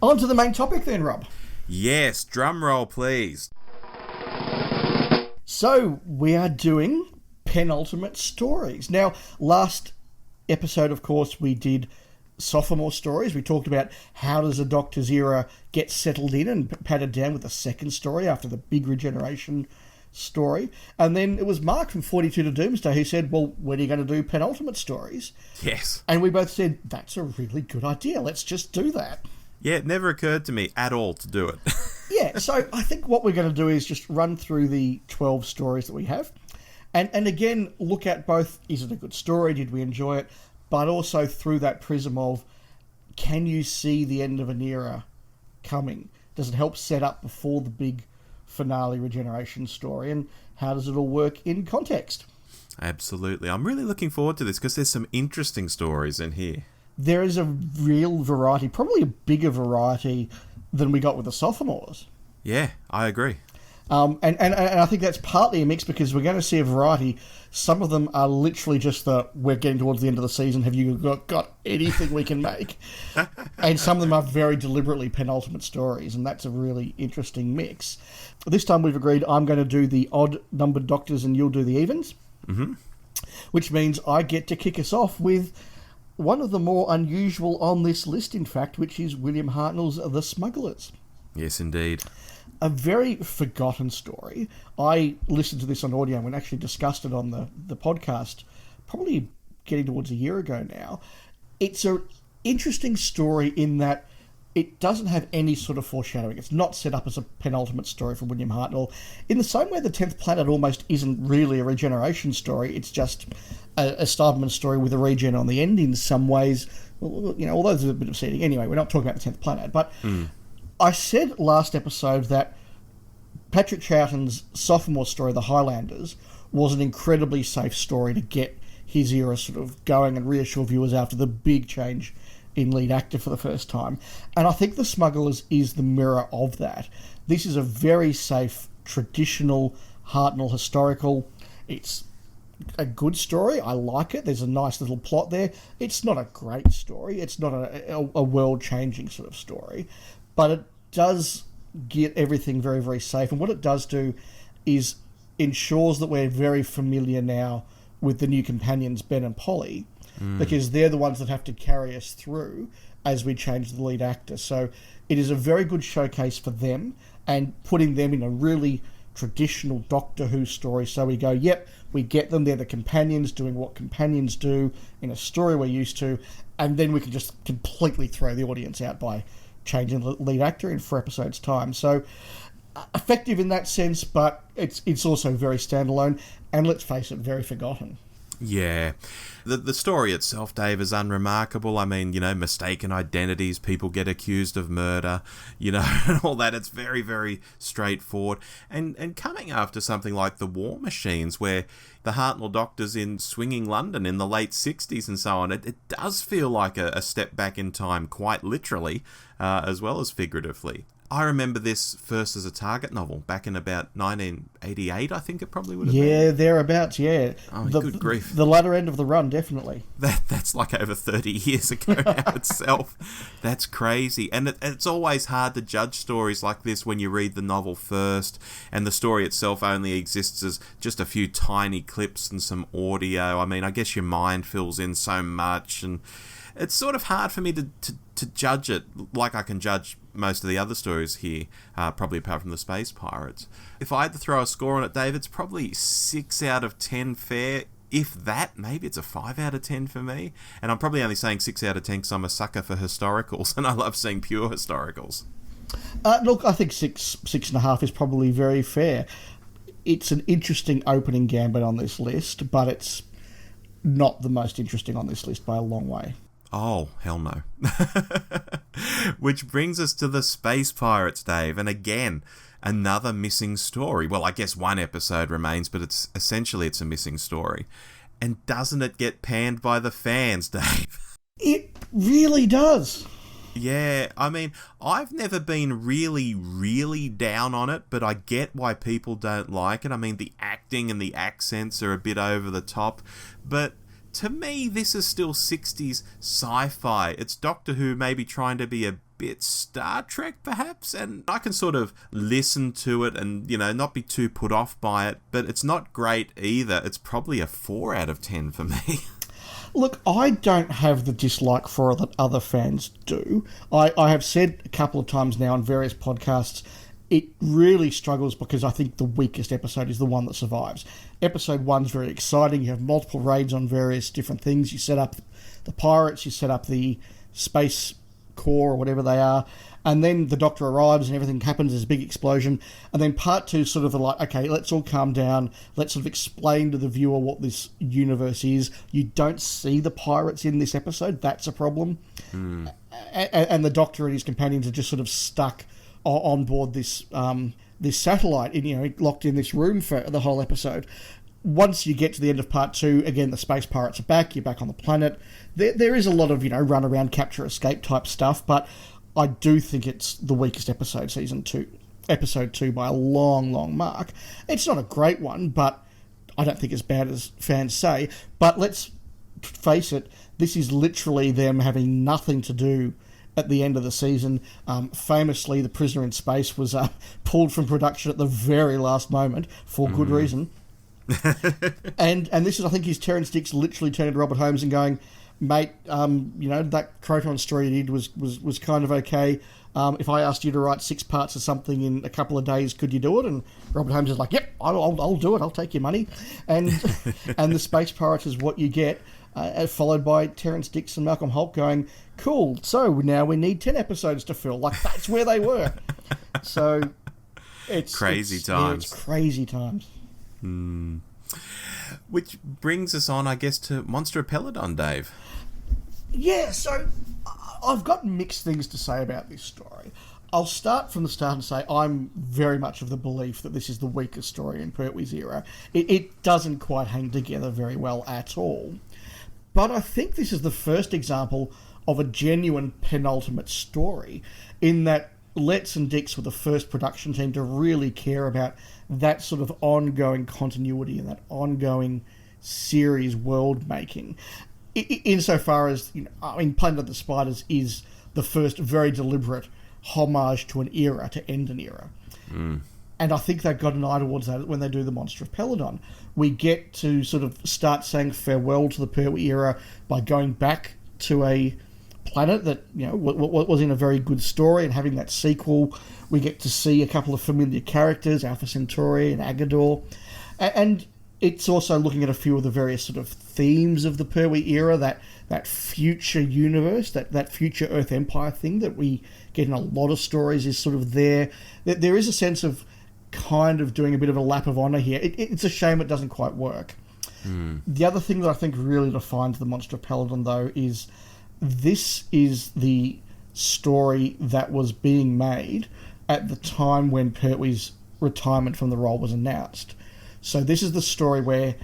On to the main topic then, Rob. Yes, drum roll, please. So, we are doing Penultimate Stories. Now, last episode, of course, we did sophomore stories. We talked about how does a Doctor's era get settled in and patted down with the second story after the big regeneration story. And then it was Mark from 42 to Doomsday who said, well, when are you going to do Penultimate Stories? Yes. And we both said, that's a really good idea. Let's just do that. Yeah, it never occurred to me at all to do it. Yeah, so I think what we're going to do is just run through the 12 stories that we have. And again, look at both, is it a good story? Did we enjoy it? But also through that prism of, can you see the end of an era coming? Does it help set up before the big finale regeneration story? And how does it all work in context? Absolutely. I'm really looking forward to this because there's some interesting stories in here. There is a real variety, probably a bigger variety than we got with the sophomores. Yeah, I agree. And I think that's partly a mix because we're going to see a variety. Some of them are literally just we're getting towards the end of the season. Have you got anything we can make? And some of them are very deliberately penultimate stories, and that's a really interesting mix. This time we've agreed I'm going to do the odd-numbered Doctors and you'll do the evens, which means I get to kick us off with one of the more unusual on this list, in fact, which is William Hartnell's The Smugglers. Yes, indeed. A very forgotten story. I listened to this on audio and we actually discussed it on the podcast, probably getting towards a year ago now. It's an interesting story in that it doesn't have any sort of foreshadowing. It's not set up as a penultimate story from William Hartnell. In the same way the 10th Planet almost isn't really a regeneration story, it's just a Starman story with a regen on the end in some ways. You know, although there's a bit of seeding. Anyway, we're not talking about the 10th Planet. But I said last episode that Patrick Troughton's sophomore story, The Highlanders, was an incredibly safe story to get his era sort of going and reassure viewers after the big change in lead actor for the first time. And I think The Smugglers is the mirror of that. This is a very safe, traditional Hartnell historical. It's a good story. I like it. There's a nice little plot there. It's not a great story. It's not a world-changing sort of story. But it does get everything very, very safe. And what it does do is ensures that we're very familiar now with the new companions, Ben and Polly, because they're the ones that have to carry us through as we change the lead actor. So it is a very good showcase for them and putting them in a really traditional Doctor Who story. So we go, yep, we get them. They're the companions doing what companions do in a story we're used to. And then we can just completely throw the audience out by changing the lead actor in 4 episodes' time. So effective in that sense, but it's also very standalone. And let's face it, very forgotten. Yeah. The story itself, Dave, is unremarkable. I mean, you know, mistaken identities, people get accused of murder, you know, and all that. It's very, very straightforward. And coming after something like The War Machines, where the Hartnell Doctor's in swinging London in the late 60s and so on, it does feel like a step back in time, quite literally, as well as figuratively. I remember this first as a Target novel back in about 1988, I think it probably would have been. Yeah, thereabouts, yeah. Oh, good grief. The latter end of the run, definitely. That's like over 30 years ago now itself. That's crazy. And it's always hard to judge stories like this when you read the novel first, and the story itself only exists as just a few tiny clips and some audio. I mean, I guess your mind fills in so much, and it's sort of hard for me to judge it like I can judge most of the other stories here, probably apart from the Space Pirates. If I had to throw a score on it, Dave, it's probably 6 out of 10 fair. If that, maybe it's a 5 out of 10 for me. And I'm probably only saying 6 out of 10 because I'm a sucker for historicals, and I love seeing pure historicals. Look, I think 6.5 is probably very fair. It's an interesting opening gambit on this list, but it's not the most interesting on this list by a long way. Oh, hell no. Which brings us to the Space Pirates, Dave. And again, another missing story. Well, I guess one episode remains, but it's a missing story. And doesn't it get panned by the fans, Dave? It really does. Yeah, I mean, I've never been really, really down on it, but I get why people don't like it. I mean, the acting and the accents are a bit over the top, but to me, this is still 60s sci-fi. It's Doctor Who maybe trying to be a bit Star Trek, perhaps, and I can sort of listen to it and, not be too put off by it, but it's not great either. It's probably a 4 out of 10 for me. Look, I don't have the dislike for it that other fans do. I have said a couple of times now on various podcasts, it really struggles because I think the weakest episode is the one that survives. Episode 1's very exciting. You have multiple raids on various different things. You set up the pirates, you set up the Space Corps or whatever they are, and then the Doctor arrives and everything happens, there's a big explosion, and then part 2 sort of like, okay, let's all calm down, let's sort of explain to the viewer what this universe is. You don't see the pirates in this episode, that's a problem. And the Doctor and his companions are just sort of stuck on board this satellite, locked in this room for the whole episode. Once you get to the end of part 2, again, the space pirates are back, you're back on the planet. There is a lot of, run around, capture, escape type stuff, but I do think it's the weakest episode, episode 2 by a long, long mark. It's not a great one, but I don't think it's bad as fans say. But let's face it, this is literally them having nothing to do at the end of the season. Famously, The Prisoner in Space was pulled from production at the very last moment for good reason. and this is, I think, is Terrance Dicks literally turning to Robert Holmes and going, mate, that Croton story you did was kind of okay. If I asked you to write 6 parts of something in a couple of days, could you do it? And Robert Holmes is like, yep, I'll do it. I'll take your money. And and the Space Pirates is what you get, followed by Terrance Dicks and Malcolm Holt going, cool, so now we need 10 episodes to fill. Like, that's where they were. So it's crazy times. Yeah, it's crazy times. Which brings us on, I guess, to Monster of Peladon, Dave. Yeah, so I've got mixed things to say about this story. I'll start from the start and say I'm very much of the belief that this is the weakest story in Pertwee's era. It doesn't quite hang together very well at all. But I think this is the first example of a genuine penultimate story, in that Letts and Dicks were the first production team to really care about that sort of ongoing continuity and that ongoing series world making. Insofar as, Planet of the Spiders is the first very deliberate homage to an era, to end an era. And I think they've got an eye towards that when they do the Monster of Peladon. We get to sort of start saying farewell to the Pertwee era by going back to a planet that, was in a very good story, and having that sequel, we get to see a couple of familiar characters, Alpha Centauri and Agador. And it's also looking at a few of the various sort of themes of the Pertwee era, that future universe, that future Earth Empire thing that we get in a lot of stories is sort of there. There is a sense of kind of doing a bit of a lap of honour here. It's a shame it doesn't quite work. The other thing that I think really defines the Monster of Peladon, though, is this is the story that was being made at the time when Pertwee's retirement from the role was announced. So this is the story where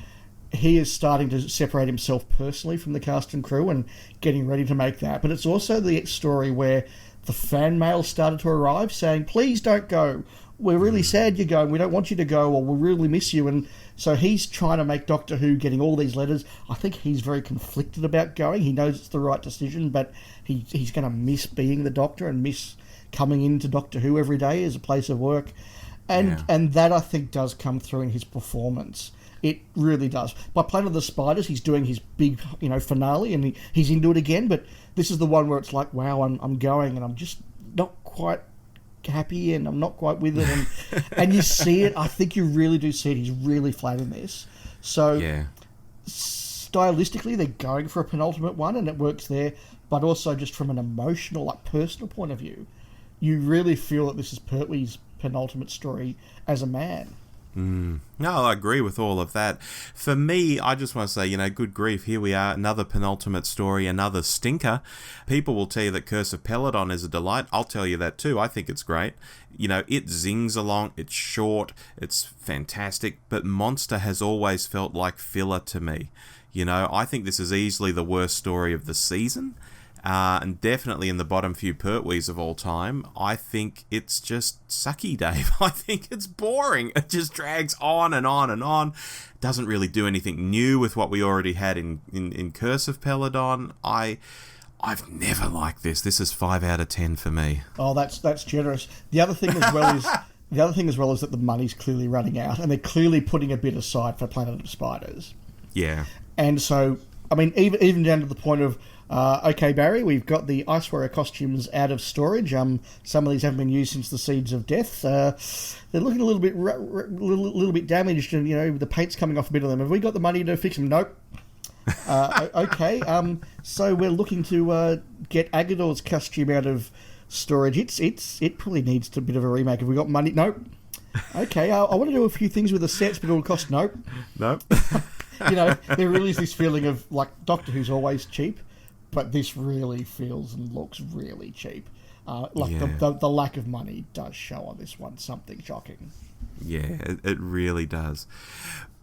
he is starting to separate himself personally from the cast and crew and getting ready to make that. But it's also the story where the fan mail started to arrive saying, please don't go. We're really sad you're going. We don't want you to go, or we really miss you. And so he's trying to make Doctor Who, getting all these letters. I think he's very conflicted about going. He knows it's the right decision, but he's going to miss being the Doctor and miss coming into Doctor Who every day as a place of work. And that, I think, does come through in his performance. It really does. By Planet of the Spiders, he's doing his big, finale, and he's into it again. But this is the one where it's like, wow, I'm going, and I'm just not quite happy, and I'm not quite with it. And you see it. I think you really do see it. He's really flat in this. So stylistically, they're going for a penultimate one, and it works there. But also just from an emotional, personal point of view, you really feel that this is Pertwee's penultimate story as a man. No, I agree with all of that. For me, I just want to say, good grief, here we are, another penultimate story, another stinker. People will tell you that Curse of Peladon is a delight. I'll tell you that too. I think it's great. It zings along, it's short, it's fantastic, but Monster has always felt like filler to me. I think this is easily the worst story of the season. And definitely in the bottom few Pertwees of all time. I think it's just sucky, Dave. I think it's boring. It just drags on and on and on. Doesn't really do anything new with what we already had in Curse of Peladon. I I've never liked this. This is 5 out of 10 for me. Oh, that's generous. The other thing as well is that the money's clearly running out, and they're clearly putting a bit aside for Planet of Spiders. Yeah. And so, I mean, even down to the point of, okay, Barry, we've got the Ice Warrior costumes out of storage. Some of these haven't been used since the Seeds of Death. They're looking a little bit damaged, and the paint's coming off a bit of them. Have we got the money to fix them? Nope. Okay. So we're looking to get Agador's costume out of storage. It probably needs a bit of a remake. Have we got money? Nope. Okay. I want to do a few things with the sets, but it'll cost. Nope. Nope. There really is this feeling of like Doctor Who's always cheap, but this really feels and looks really cheap. The lack of money does show on this one. Something shocking. Yeah, it really does.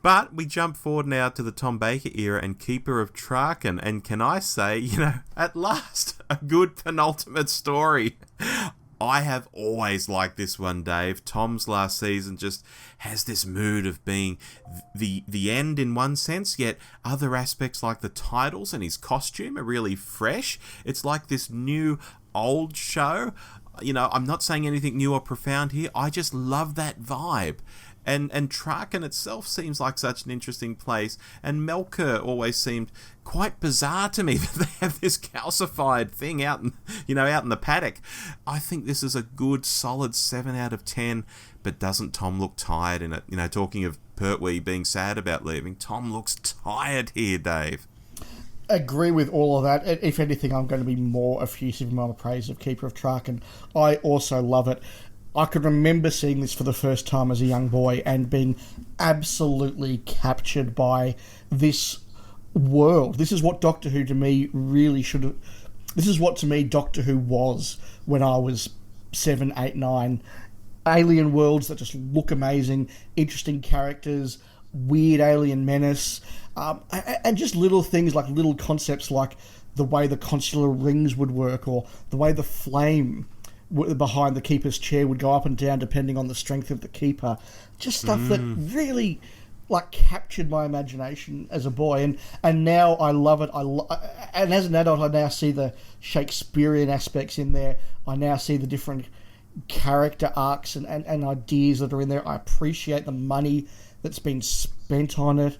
But we jump forward now to the Tom Baker era and Keeper of Traken, and can I say, at last, a good penultimate story. I have always liked this one, Dave. Tom's last season just has this mood of being the end in one sense, yet other aspects like the titles and his costume are really fresh. It's like this new old show. I'm not saying anything new or profound here. I just love that vibe. And Traken itself seems like such an interesting place, and Melker always seemed quite bizarre to me that they have this calcified thing out in the paddock. I think this is a good, solid 7 out of 10, but doesn't Tom look tired in it? Talking of Pertwee being sad about leaving, Tom looks tired here, Dave. Agree with all of that. If anything, I'm going to be more effusive in my praise of Keeper of Traken. I also love it. I could remember seeing this for the first time as a young boy and being absolutely captured by this world. This is what Doctor Who to me really should have... This is what to me Doctor Who was when I was 7, 8, 9. Alien worlds that just look amazing, interesting characters, weird alien menace, and just little things like little concepts like the way the consular rings would work, or the way the flame behind the Keeper's chair would go up and down depending on the strength of the Keeper. Just stuff that really captured my imagination as a boy, and now I love it. And as an adult, I now see the Shakespearean aspects in there. I now see the different character arcs and ideas that are in there. I appreciate the money that's been spent on it.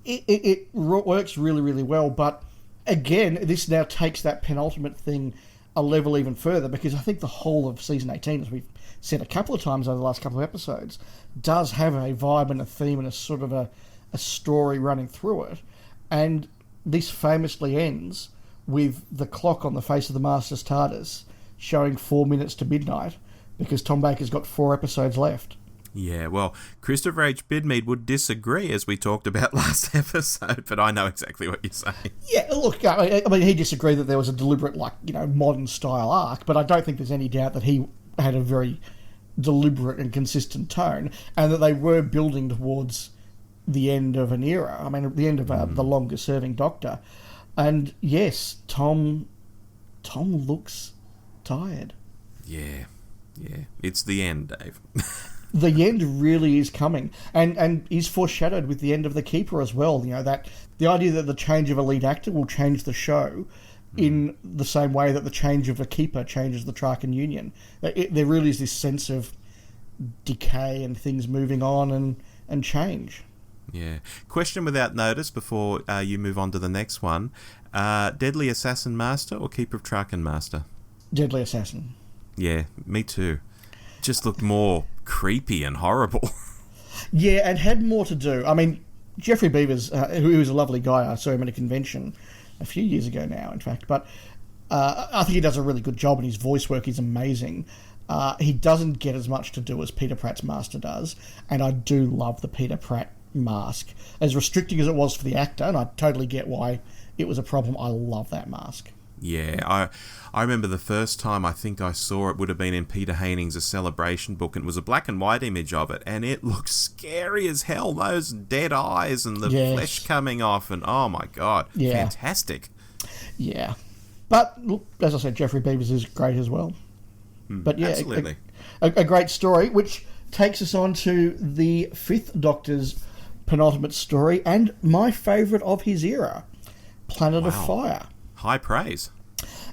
It works really, really well, but again, this now takes that penultimate thing a level even further, because I think the whole of season 18, as we've said a couple of times over the last couple of episodes, does have a vibe and a theme and a sort of a story running through it. And this famously ends with the clock on the face of the Master's TARDIS showing 4 minutes to midnight, because Tom Baker's got 4 episodes left. Yeah, well, Christopher H. Bidmead would disagree, as we talked about last episode, but I know exactly what you're saying. Yeah, look, I mean, he disagreed that there was a deliberate, modern-style arc, but I don't think there's any doubt that he had a very deliberate and consistent tone, and that they were building towards the end of an era. I mean, the end of the longest-serving Doctor. And, yes, Tom looks tired. Yeah. It's the end, Dave. The end really is coming, and is foreshadowed with the end of The Keeper as well. That the idea that the change of a lead actor will change the show in the same way that the change of a Keeper changes the Traken Union. There really is this sense of decay and things moving on and change. Yeah. Question without notice before you move on to the next one. Deadly Assassin Master or Keeper of Traken Master? Deadly Assassin. Yeah, me too. Just looked more creepy and horrible. Yeah, and had more to do. I mean, Geoffrey Beevers, who was a lovely guy, I saw him at a convention a few years ago now, in fact, but I think he does a really good job, and his voice work is amazing. He doesn't get as much to do as Peter Pratt's Master does, and I do love the Peter Pratt mask. As restricting as it was for the actor, and I totally get why it was a problem, I love that mask. Yeah, I remember the first time I think I saw it would have been in Peter Heining's A Celebration book, and it was a black and white image of it, and it looked scary as hell. Those dead eyes and the flesh coming off, and oh my god, fantastic. Yeah, but look, as I said, Geoffrey Beevers is great as well. But yeah, absolutely, a great story, which takes us on to the 5th Doctor's penultimate story, and my favourite of his era, Planet of Fire. High praise.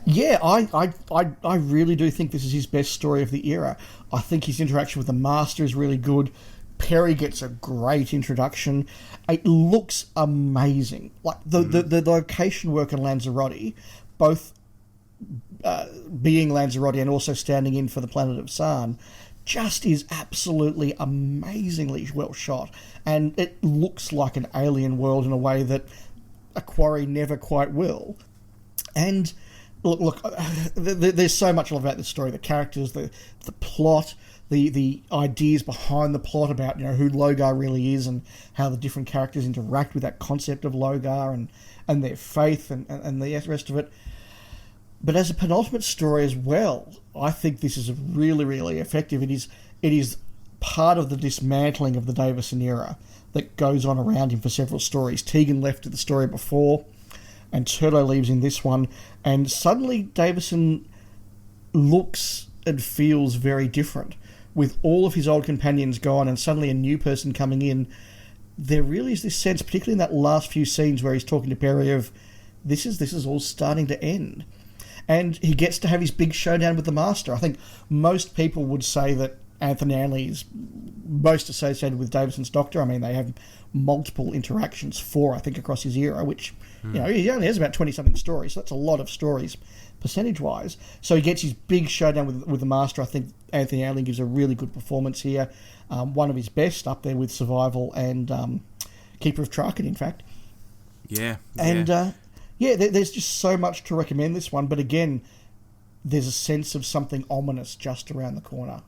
Yeah, I really do think this is his best story of the era. I think his interaction with the Master is really good. Perry gets a great introduction. It looks amazing. Like the location work in Lanzarote, both being Lanzarote and also standing in for the planet of Sarn, just is absolutely amazingly well shot. And it looks like an alien world in a way that a Quarry never quite will. And look, there's so much I love about this story. The characters, the plot, the ideas behind the plot about, you know, who Logar really is and how the different characters interact with that concept of Logar and their faith and the rest of it. But as a penultimate story as well, I think this is really, really effective. It is part of the dismantling of the Davison era that goes on around him for several stories. Tegan left the story before, and Turlo leaves in this one, and suddenly Davison looks and feels very different. With all of his old companions gone and suddenly a new person coming in, there really is this sense, particularly in that last few scenes where he's talking to Perry, of this is all starting to end. And he gets to have his big showdown with the Master. I think most people would say that Anthony Anley is most associated with Davison's Doctor. I mean, they have multiple interactions, 4, I think, across his era, which, you know, he only has about 20-something stories, so that's a lot of stories percentage-wise. So he gets his big showdown with the Master. I think Anthony Anley gives a really good performance here. One of his best, up there with Survival and Keeper of Traken, in fact. Yeah. And, there's just so much to recommend this one, but again, there's a sense of something ominous just around the corner.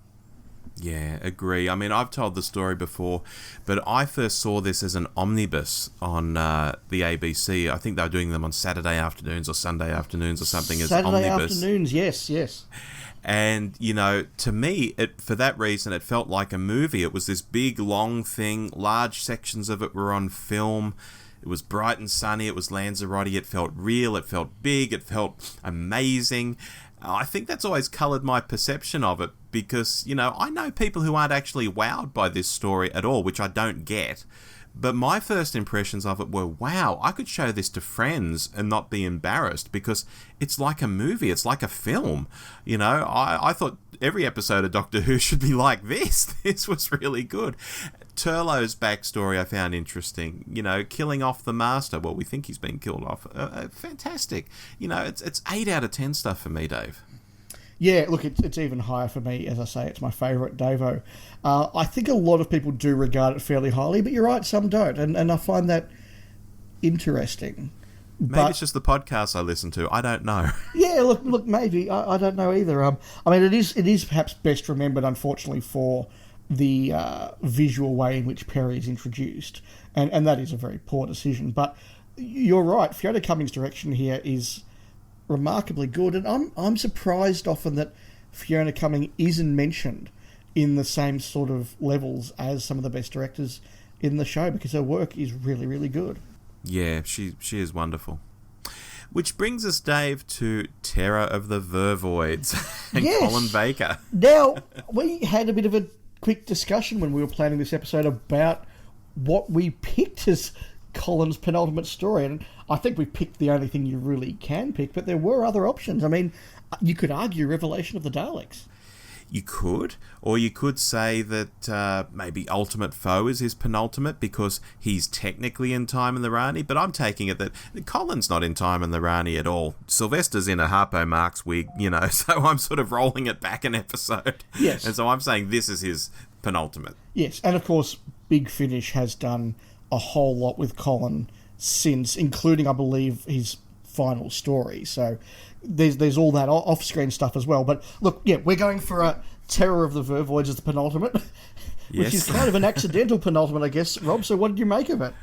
Yeah, agree. I mean, I've told the story before, but I first saw this as an omnibus on the ABC. I think they were doing them on Saturday afternoons or Sunday afternoons or something as Saturday omnibus. Afternoons, yes. And, you know, to me, for that reason, it felt like a movie. It was this big, long thing. Large sections of it were on film. It was bright and sunny. It was Lanzarote. It felt real. It felt big. It felt amazing. I think that's always coloured my perception of it because, you know, I know people who aren't actually wowed by this story at all, which I don't get. But my first impressions of it were, wow, I could show this to friends and not be embarrassed because it's like a movie. It's like a film. You know, I thought every episode of Doctor Who should be like this. This was really good. Turlo's backstory I found interesting. You know, killing off the Master. Well, we think he's been killed off. Fantastic. You know, it's 8 out of 10 stuff for me, Dave. Yeah, look, it's even higher for me. As I say, it's my favourite Davo. I think a lot of people do regard it fairly highly, but you're right, some don't. And I find that interesting. Maybe it's just the podcast I listen to. I don't know. Yeah, look, maybe. I don't know either. I mean, it is perhaps best remembered, unfortunately, for the visual way in which Perry is introduced, and that is a very poor decision. But you're right, Fiona Cummings' direction here is remarkably good, and I'm surprised often that Fiona Cummings isn't mentioned in the same sort of levels as some of the best directors in the show, because her work is really, really good. Yeah, she is wonderful. Which brings us, Dave, to Terror of the Vervoids and Yes. Colin Baker. Now, we had a bit of a quick discussion when we were planning this episode about what we picked as Colin's penultimate story, and I think we picked the only thing you really can pick, but there were other options. I mean, you could argue Revelation of the Daleks. You could, or you could say that maybe Ultimate Foe is his penultimate because he's technically in Time in the Rani, but I'm taking it that Colin's not in Time in the Rani at all. Sylvester's in a Harpo Marx wig, you know, so I'm sort of rolling it back an episode. Yes. And so I'm saying this is his penultimate. Yes, and of course, Big Finish has done a whole lot with Colin since, including, I believe, his final story. So there's all that off-screen stuff as well. But look, yeah, we're going for a Terror of the Vervoids as the penultimate, which is kind of an accidental penultimate, I guess. Rob, so what did you make of it?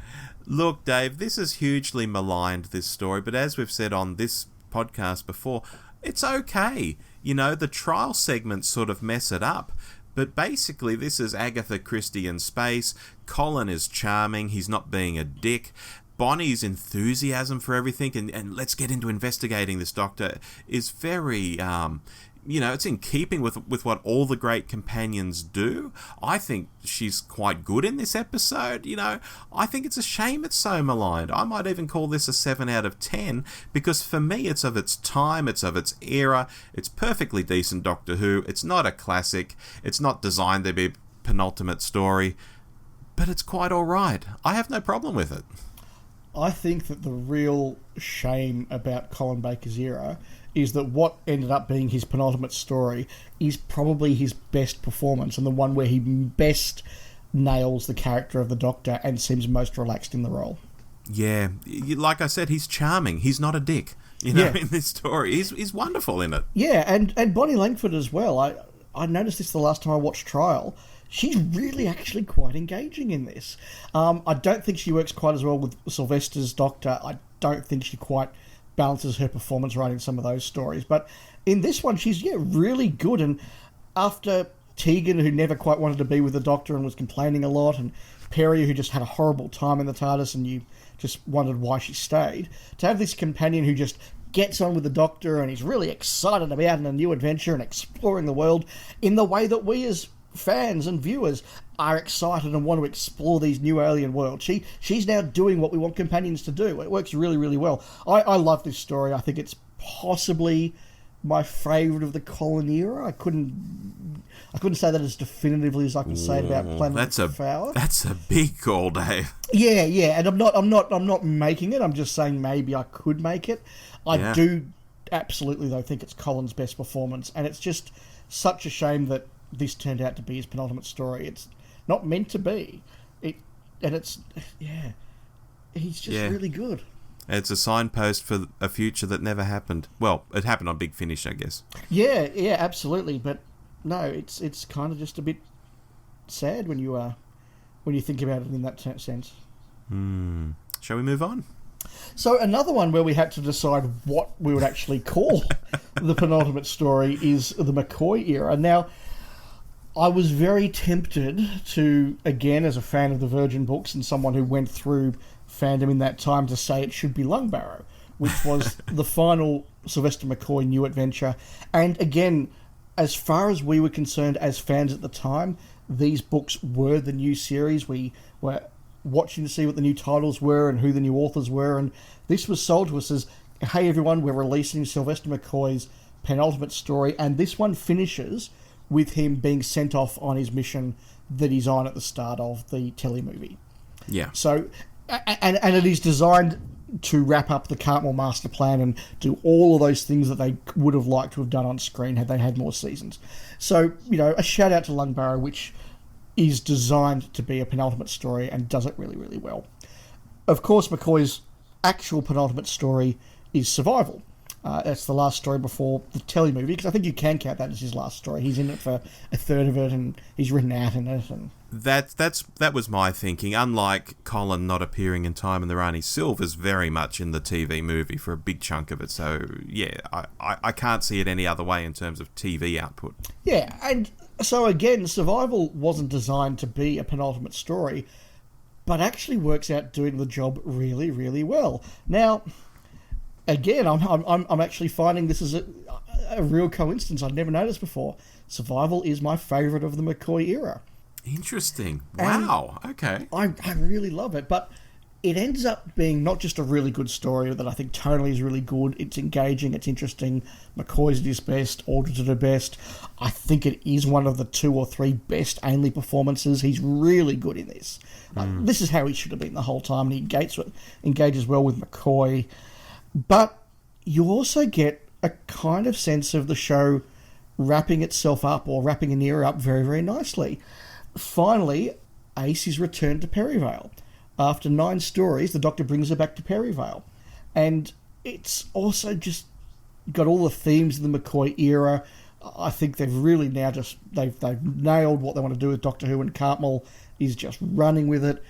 Look, Dave, this is hugely maligned, this story, but as we've said on this podcast before, it's okay. You know, the trial segments sort of mess it up. But basically, this is Agatha Christie in space. Colin is charming. He's not being a dick. Bonnie's enthusiasm for everything and let's get into investigating this Doctor is very, it's in keeping with what all the great companions do. I think she's quite good in this episode. I think it's a shame it's so maligned. I might even call this a 7 out of 10, because for me it's of its time, it's of its era, it's perfectly decent Doctor Who. It's not a classic, it's not designed to be a penultimate story, but it's quite alright. I have no problem with it. I think that the real shame about Colin Baker's era is that what ended up being his penultimate story is probably his best performance, and the one where he best nails the character of the Doctor and seems most relaxed in the role. Yeah, like I said, he's charming. He's not a dick, in this story. He's wonderful in it. Yeah, and Bonnie Langford as well. I noticed this the last time I watched Trial. She's really actually quite engaging in this. I don't think she works quite as well with Sylvester's Doctor. I don't think she quite balances her performance right in some of those stories. But in this one, she's really good. And after Tegan, who never quite wanted to be with the Doctor and was complaining a lot, and Perry, who just had a horrible time in the TARDIS and you just wondered why she stayed, to have this companion who just gets on with the Doctor and is really excited about a new adventure and exploring the world in the way that we as fans and viewers are excited and want to explore these new alien worlds. She's now doing what we want companions to do. It works really, really well. I love this story. I think it's possibly my favourite of the Colin era. I couldn't say that as definitively as I can say about Planet of Power. That's a big call, Dave. Yeah, and I'm not making it. I'm just saying maybe I could make it. I do absolutely though think it's Colin's best performance, and it's just such a shame that this turned out to be his penultimate story. It's not meant to be. He's just really good. It's a signpost for a future that never happened. Well, it happened on Big Finish, I guess. Yeah, absolutely. But no, it's kind of just a bit sad when you think about it in that sense. Shall we move on? So another one where we had to decide what we would actually call the penultimate story is the Mccoy era. Now, I was very tempted to, again, as a fan of the Virgin books and someone who went through fandom in that time, to say it should be Lungbarrow, which was the final Sylvester McCoy new adventure. And again, as far as we were concerned as fans at the time, these books were the new series. We were watching to see what the new titles were and who the new authors were, and this was sold to us as, hey everyone, we're releasing Sylvester McCoy's penultimate story, and this one finishes with him being sent off on his mission that he's on at the start of the telly movie. Yeah. So, and it is designed to wrap up the Cartmel master plan and do all of those things that they would have liked to have done on screen had they had more seasons. So, a shout out to Lungbarrow, which is designed to be a penultimate story and does it really, really well. Of course, McCoy's actual penultimate story is Survival. That's the last story before the telly movie, because I think you can count that as his last story. He's in it for a third of it, and he's written out in it. And that was my thinking. Unlike Colin not appearing in Time and the Rani, Silver's very much in the TV movie for a big chunk of it. So yeah, I can't see it any other way in terms of TV output. Yeah, and so again, Survival wasn't designed to be a penultimate story, but actually works out doing the job really, really well. Now, again, I'm actually finding this is a real coincidence I'd never noticed before. Survival is my favourite of the McCoy era. Interesting. Wow. Okay. I really love it, but it ends up being not just a really good story that I think tonally is really good. It's engaging, it's interesting. McCoy's at his best, Aldridge at her best. I think it is one of the 2 or 3 best Ainley performances. He's really good in this. This is how he should have been the whole time, and he engages well with McCoy. But you also get a kind of sense of the show wrapping itself up, or wrapping an era up very, very nicely. Finally, Ace is returned to Perivale. After 9 stories, the Doctor brings her back to Perivale. And it's also just got all the themes of the McCoy era. I think they've really now they've nailed what they want to do with Doctor Who, and Cartmel is just running with it.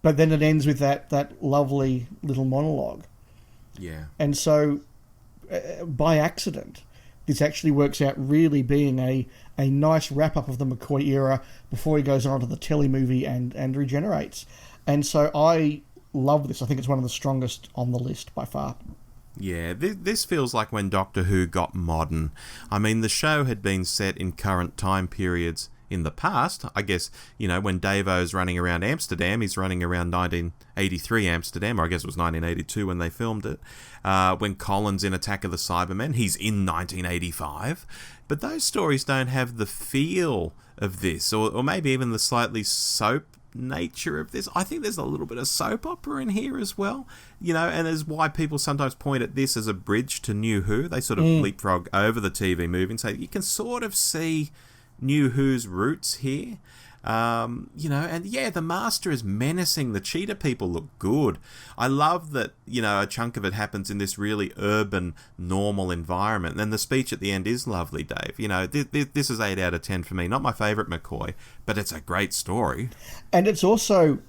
But then it ends with that lovely little monologue. Yeah. And so, by accident, this actually works out really being a nice wrap-up of the McCoy era before he goes on to the telly movie and regenerates. And so I love this. I think it's one of the strongest on the list by far. Yeah, this feels like when Doctor Who got modern. I mean, the show had been set in current time periods in the past. I guess, when Davo's running around Amsterdam, he's running around 1983 Amsterdam, or I guess it was 1982 when they filmed it. When Colin's in Attack of the Cybermen, he's in 1985. But those stories don't have the feel of this, or maybe even the slightly soap nature of this. I think there's a little bit of soap opera in here as well, and is why people sometimes point at this as a bridge to New Who. They sort of leapfrog over the TV movie and say you can sort of see New Who's roots here. And the Master is menacing. The cheetah people look good. I love that, a chunk of it happens in this really urban, normal environment. And then the speech at the end is lovely, Dave. This is 8 out of 10 for me. Not my favourite Mccoy, but it's a great story. And it's also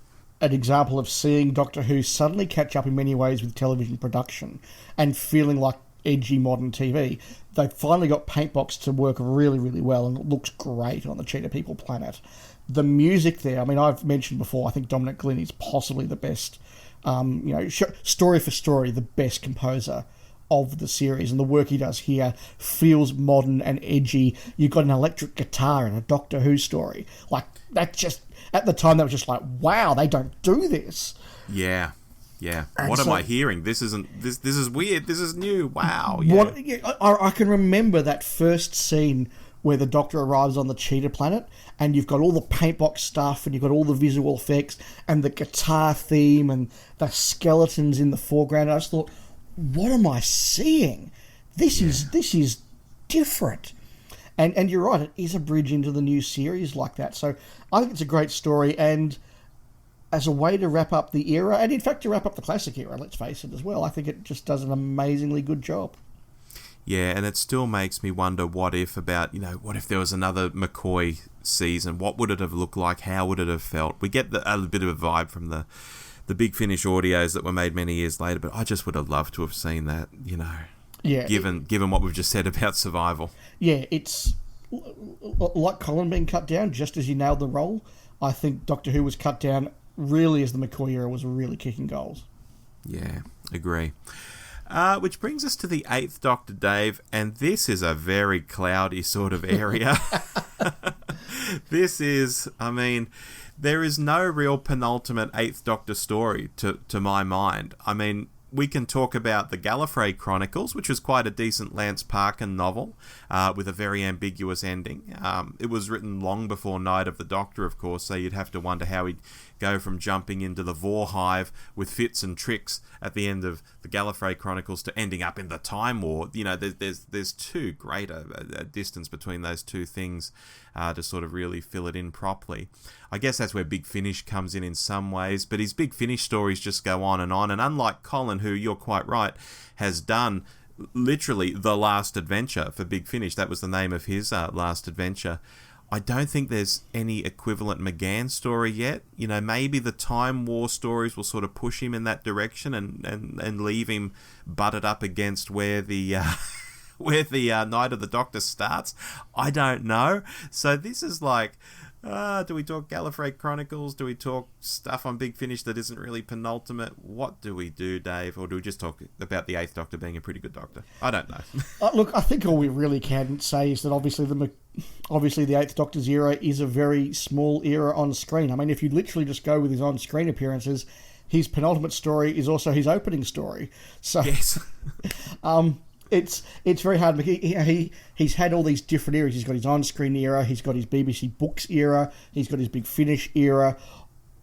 an example of seeing Doctor Who suddenly catch up in many ways with television production and feeling like edgy modern TV. They finally got Paintbox to work really, really well, and it looks great on the Cheetah People planet. The music there, I mean, I've mentioned before, I think Dominic Glynn is possibly the best, story for story, the best composer of the series, and the work he does here feels modern and edgy. You've got an electric guitar in a Doctor Who story. Like, that just, at the time, that was just like, wow, they don't do this. Yeah. Yeah. And what am I hearing? This is weird. This is new. Wow. Yeah. I can remember that first scene where the Doctor arrives on the Cheetah planet, and you've got all the Paintbox stuff, and you've got all the visual effects, and the guitar theme, and the skeletons in the foreground. I just thought, what am I seeing? This is different. And you're right, it is a bridge into the new series like that. So I think it's a great story, and as a way to wrap up the era, and in fact to wrap up the classic era, let's face it as well, I think it just does an amazingly good job. Yeah, and it still makes me wonder what if there was another McCoy season, what would it have looked like, how would it have felt? We get a bit of a vibe from the Big Finish audios that were made many years later, but I just would have loved to have seen that, Yeah, given what we've just said about Survival. Yeah, it's like Colin being cut down, just as you nailed the role. I think Doctor Who was cut down really as the McCoy era was really kicking goals. Yeah, agree. Which brings us to the 8th Doctor, Dave, and this is a very cloudy sort of area. This is, there is no real penultimate 8th Doctor story to my mind. We can talk about the Gallifrey Chronicles, which was quite a decent Lance Parkin novel, with a very ambiguous ending. It was written long before Night of the Doctor, of course, so you'd have to wonder how he'd go from jumping into the Vor Hive with fits and tricks at the end of the Gallifrey Chronicles to ending up in the Time War. There's too great a distance between those two things to sort of really fill it in properly. I guess that's where Big Finish comes in some ways, but his Big Finish stories just go on, and unlike Colin, who, you're quite right, has done literally the last adventure for Big Finish, that was the name of his last adventure, I don't think there's any equivalent McGann story yet. Maybe the Time War stories will sort of push him in that direction and leave him butted up against where the Night of the Doctor starts. I don't know. So this is like, do we talk Gallifrey Chronicles? Do we talk stuff on Big Finish that isn't really penultimate? What do we do, Dave? Or do we just talk about the 8th Doctor being a pretty good Doctor? I don't know. Look, I think all we really can say is that obviously the 8th Doctor's era is a very small era on screen. If you literally just go with his on-screen appearances, his penultimate story is also his opening story. So, yes. It's very hard. He's had all these different eras. He's got his on-screen era, he's got his BBC Books era, he's got his Big Finish era,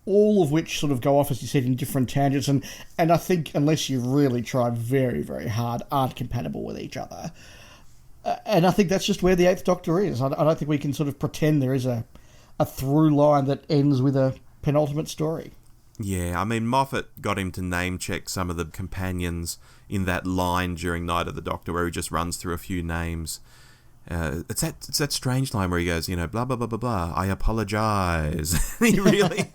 all of which sort of go off, as you said, in different tangents. And I think, unless you really try very, very hard, aren't compatible with each other. And I think that's just where the 8th Doctor is. I don't think we can sort of pretend there is a through line that ends with a penultimate story. Yeah, Moffat got him to name-check some of the companions in that line during Night of the Doctor where he just runs through a few names. It's that strange line where he goes, blah, blah, blah, blah, blah, I apologise. he really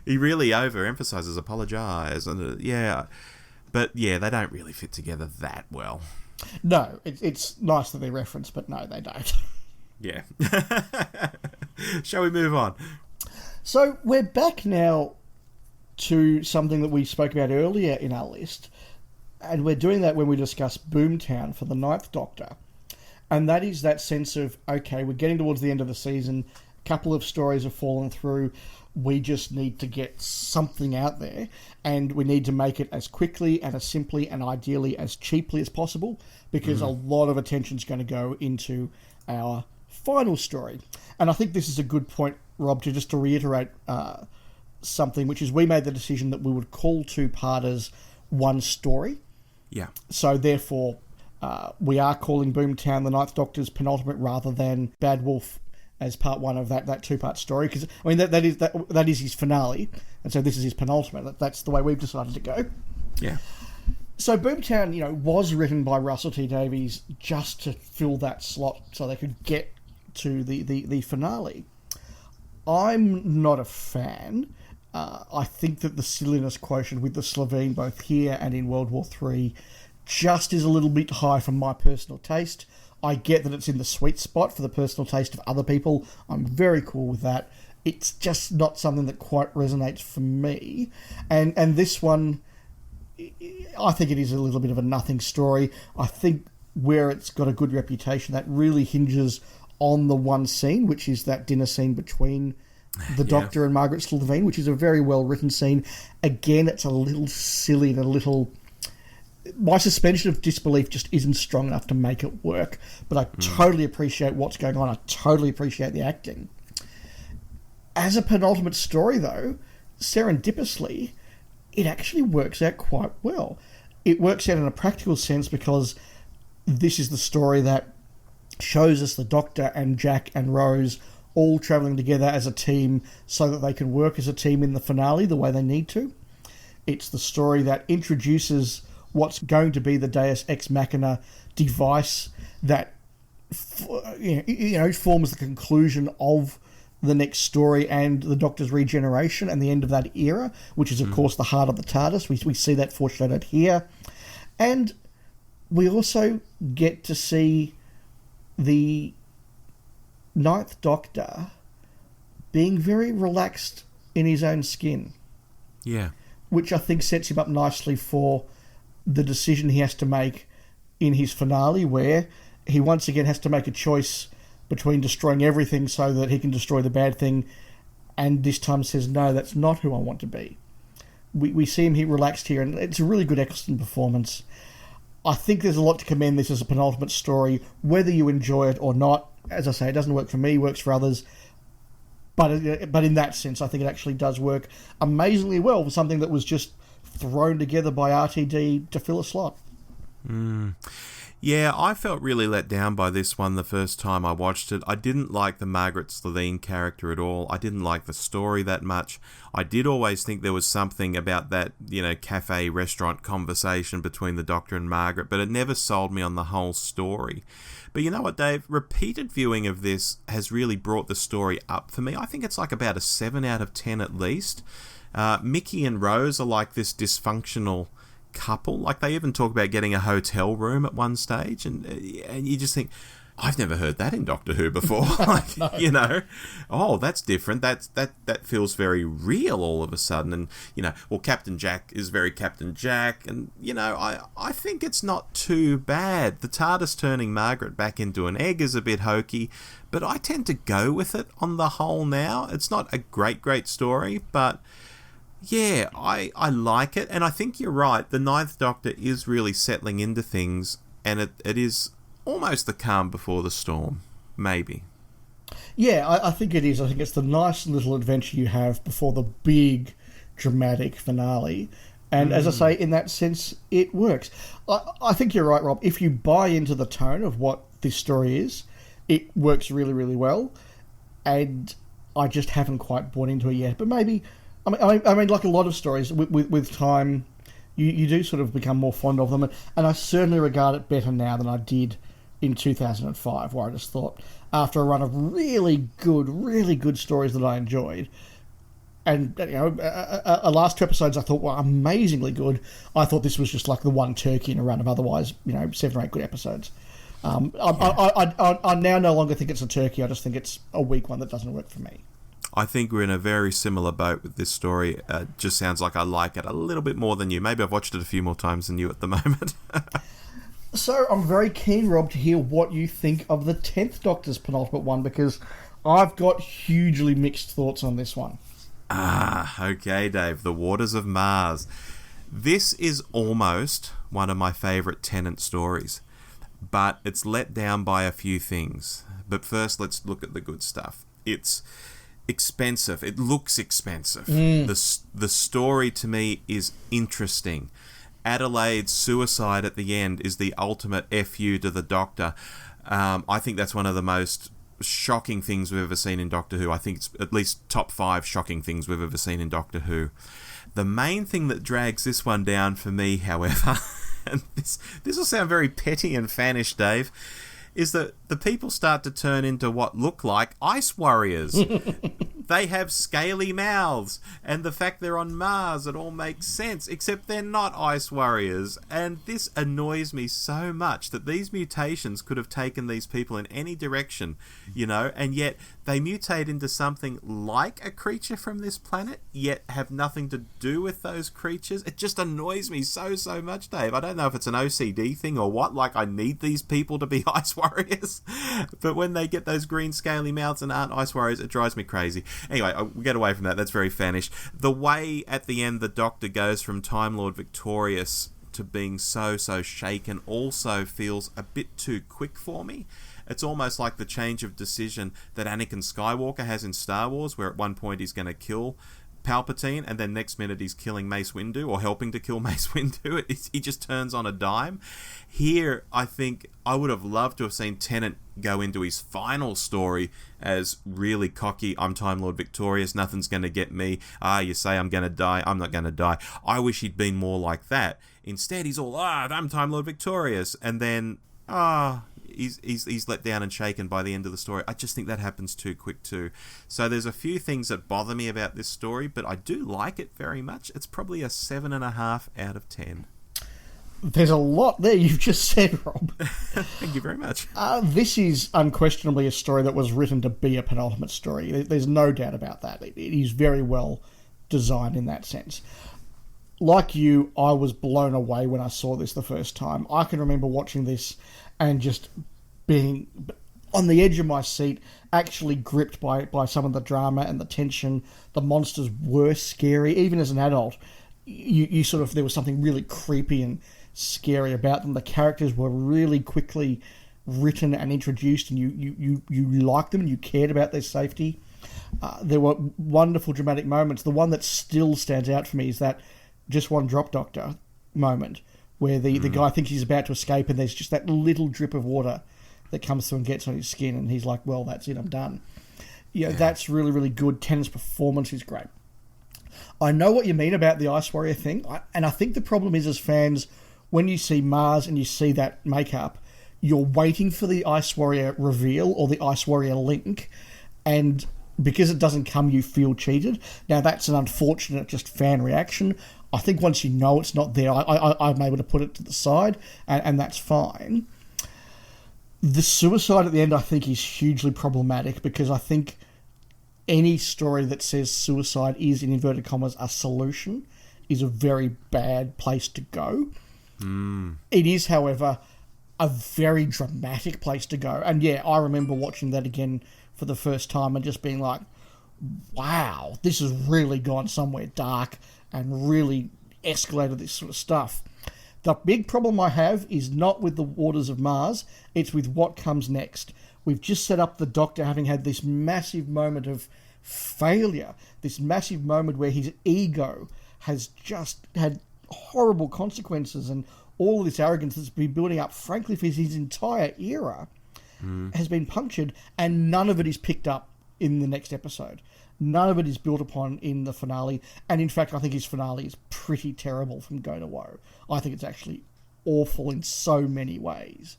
overemphasises apologise. And but yeah, they don't really fit together that well. No, it's nice that they reference, but no, they don't. Yeah. Shall we move on? So we're back now to something that we spoke about earlier in our list. And we're doing that when we discuss Boomtown for the Ninth Doctor. And that is that sense of, okay, we're getting towards the end of the season, a couple of stories have fallen through, we just need to get something out there, and we need to make it as quickly and as simply and ideally as cheaply as possible, because a lot of attention's going to go into our final story. And I think this is a good point, Rob, to reiterate something, which is we made the decision that we would call two-parters one story. Yeah. So therefore, we are calling Boomtown the Ninth Doctor's penultimate rather than Bad Wolf as part one of that two-part story. Because, I mean, that is his finale, and so this is his penultimate. That's the way we've decided to go. Yeah. So Boomtown, was written by Russell T Davies just to fill that slot so they could get to the finale. I'm not a fan. I think that the silliness quotient with the Slovene, both here and in World War III, just is a little bit high for my personal taste. I get that it's in the sweet spot for the personal taste of other people. I'm very cool with that. It's just not something that quite resonates for me. And this one, I think it is a little bit of a nothing story. I think where it's got a good reputation, that really hinges on the one scene, which is that dinner scene between the Doctor and Margaret Slovene, which is a very well-written scene. Again, it's a little silly and a little... My suspension of disbelief just isn't strong enough to make it work, but I totally appreciate what's going on. I totally appreciate the acting. As a penultimate story, though, serendipitously, it actually works out quite well. It works out in a practical sense because this is the story that shows us the Doctor and Jack and Rose all travelling together as a team so that they can work as a team in the finale the way they need to. It's the story that introduces what's going to be the Deus Ex Machina device that forms the conclusion of the next story and the Doctor's regeneration and the end of that era, which is, of course, the heart of the TARDIS. We see that foreshadowed here. And we also get to see the Ninth Doctor being very relaxed in his own skin. Yeah. Which I think sets him up nicely for the decision he has to make in his finale, where he once again has to make a choice between destroying everything so that he can destroy the bad thing, and this time says, no, that's not who I want to be. We see him relaxed here, and it's a really good Eccleston performance. I think there's a lot to commend this as a penultimate story, whether you enjoy it or not. As I say, it doesn't work for me, it works for others. But in that sense, I think it actually does work amazingly well for something that was just thrown together by RTD to fill a slot. Yeah, I felt really let down by this one the first time I watched it. I didn't like the Margaret Slovene character at all. I didn't like the story that much. I did always think there was something about that, cafe restaurant conversation between the Doctor and Margaret, but it never sold me on the whole story. But you know what, Dave? Repeated viewing of this has really brought the story up for me. I think it's like about a 7 out of 10 at least. Mickey and Rose are like this dysfunctional couple. Like, they even talk about getting a hotel room at one stage, and you just think, I've never heard that in Doctor Who before. No. Oh, that's different. That feels very real all of a sudden. And Captain Jack is very Captain Jack, and I think it's not too bad. The TARDIS turning Margaret back into an egg is a bit hokey, but I tend to go with it on the whole now. It's not a great story, but yeah, I like it, and I think you're right. The Ninth Doctor is really settling into things, and it is almost the calm before the storm, maybe. Yeah, I think it is. I think it's the nice little adventure you have before the big, dramatic finale. And as I say, in that sense, it works. I think you're right, Rob. If you buy into the tone of what this story is, it works really, really well. And I just haven't quite bought into it yet. But maybe... I mean, like a lot of stories, with time, you do sort of become more fond of them. And I certainly regard it better now than I did in 2005, where I just thought, after a run of really good stories that I enjoyed, and a last 2 episodes I thought were amazingly good, I thought this was just like the one turkey in a run of otherwise, 7 or 8 good episodes. I now no longer think it's a turkey, I just think it's a weak one that doesn't work for me. I think we're in a very similar boat with this story. Just sounds like I like it a little bit more than you. Maybe I've watched it a few more times than you at the moment. So I'm very keen, Rob, to hear what you think of the 10th Doctor's penultimate one, because I've got hugely mixed thoughts on this one. Okay, Dave. The Waters of Mars. This is almost one of my favourite Tennant stories, but it's let down by a few things. But first, let's look at the good stuff. It's expensive. It looks expensive. The story, to me, is interesting. Adelaide's suicide at the end is the ultimate FU to the Doctor. I think that's one of the most shocking things we've ever seen in Doctor Who. I think it's at least top 5 shocking things we've ever seen in Doctor Who. The main thing that drags this one down for me, however, and this will sound very petty and fannish, Dave, is that the people start to turn into what look like ice warriors. They have scaly mouths, and the fact they're on Mars, it all makes sense, except they're not ice warriors. And this annoys me so much, that these mutations could have taken these people in any direction, and yet they mutate into something like a creature from this planet, yet have nothing to do with those creatures. It just annoys me so much, Dave. I don't know if it's an OCD thing or what, like I need these people to be ice warriors, but when they get those green scaly mouths and aren't ice warriors, it drives me crazy. Anyway, we get away from that. That's very fannish. The way at the end the Doctor goes from Time Lord victorious to being so shaken also feels a bit too quick for me. It's almost like the change of decision that Anakin Skywalker has in Star Wars, where at one point he's going to kill Palpatine, and then next minute he's killing Mace Windu, or helping to kill Mace Windu. He just turns on a dime. Here, I think I would have loved to have seen Tennant go into his final story as really cocky. I'm Time Lord victorious, nothing's going to get me. You say I'm going to die, I'm not going to die. I wish he'd been more like that. Instead, he's all, I'm Time Lord victorious, and then, he's let down and shaken by the end of the story. I just think that happens too quick too. So there's a few things that bother me about this story, but I do like it very much. It's probably a 7.5 out of 10. There's a lot there you've just said, Rob. Thank you very much. This is unquestionably a story that was written to be a penultimate story. There's no doubt about that. It is very well designed in that sense. Like you, I was blown away when I saw this the first time. I can remember watching this and just being on the edge of my seat, actually gripped by some of the drama and the tension. The monsters were scary. Even as an adult, you sort of, there was something really creepy and scary about them. The characters were really quickly written and introduced, and you liked them and you cared about their safety. There were wonderful dramatic moments. The one that still stands out for me is that Just One Drop Doctor moment, where the guy thinks he's about to escape, and there's just that little drip of water that comes through and gets on his skin, and he's like, well, that's it, I'm done. That's really, really good. Tennant's performance is great. I know what you mean about the Ice Warrior thing, and I think the problem is, as fans, when you see Mars and you see that makeup, you're waiting for the Ice Warrior reveal or the Ice Warrior link, and because it doesn't come, you feel cheated. Now, that's an unfortunate just fan reaction. I think once you know it's not there, I'm able to put it to the side, and that's fine. The suicide at the end, I think, is hugely problematic, because I think any story that says suicide is, in inverted commas, a solution is a very bad place to go. It is, however, a very dramatic place to go. And yeah, I remember watching that again for the first time and just being like, wow, this has really gone somewhere dark and really escalated this sort of stuff. The big problem I have is not with the Waters of Mars, it's with what comes next. We've just set up the Doctor having had this massive moment of failure, this massive moment where his ego has just had horrible consequences, and all of this arrogance that's been building up, frankly, for his entire era, has been punctured, and none of it is picked up in the next episode. None of it is built upon in the finale, and in fact, I think his finale is pretty terrible from go to woe. I think it's actually awful in so many ways,